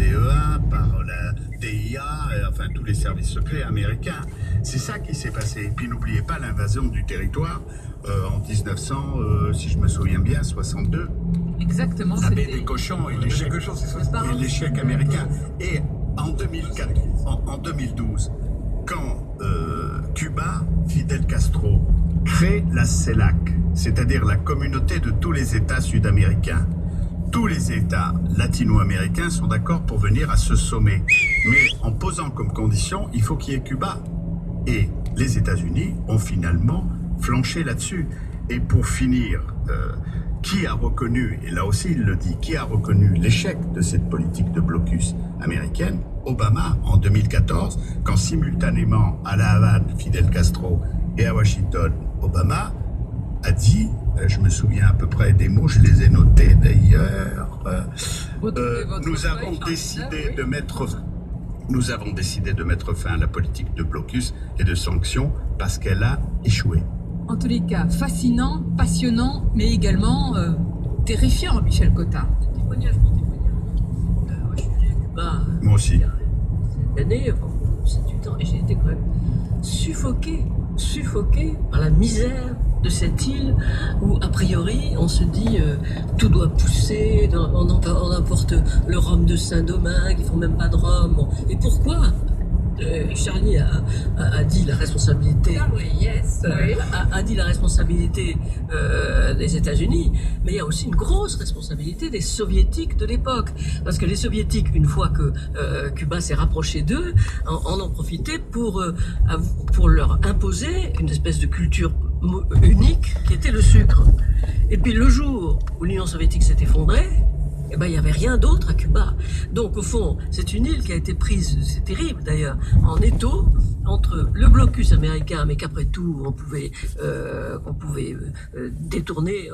DEA, par la DIA, enfin tous les services secrets américains. C'est ça qui s'est passé. Et puis n'oubliez pas l'invasion du territoire en 1900, si je me souviens bien, 62. Exactement. La baie des cochons et l'échec américain. Et en 2004, en 2012, quand Cuba, Fidel Castro, crée la CELAC, c'est-à-dire la communauté de tous les États sud-américains, tous les États latino-américains sont d'accord pour venir à ce sommet. Mais en posant comme condition, il faut qu'il y ait Cuba. Et les États-Unis ont finalement flanché là-dessus. Et pour finir, qui a reconnu, et là aussi il le dit, qui a reconnu l'échec de cette politique de blocus américaine? Obama, en 2014, quand simultanément à La Havane, Fidel Castro, et à Washington, Obama a dit, je me souviens à peu près des mots, je les ai notés d'ailleurs, nous avons décidé de mettre fin à la politique de blocus et de sanctions parce qu'elle a échoué. En tous les cas, fascinant, passionnant, mais également terrifiant, Michel Cotta. Témoignage. Moi, je suis venu à Cuba. Moi aussi. Il y a des années, 7-8 ans, et j'ai été quand même suffoqué par la misère de cette île où, a priori, on se dit tout doit pousser, on importe le rhum de Saint-Domingue, ils font même pas de rhum. Bon. Et pourquoi Charlie a dit la responsabilité, a dit la responsabilité des États-Unis, mais il y a aussi une grosse responsabilité des Soviétiques de l'époque, parce que les Soviétiques, une fois que Cuba s'est rapproché d'eux, en ont profité pour leur imposer une espèce de culture unique qui était le sucre. Et puis le jour où l'Union soviétique s'est effondrée, eh ben, il n'y avait rien d'autre à Cuba. Donc, au fond, c'est une île qui a été prise, c'est terrible d'ailleurs, en étau entre le blocus américain, mais qu'après tout, on pouvait détourner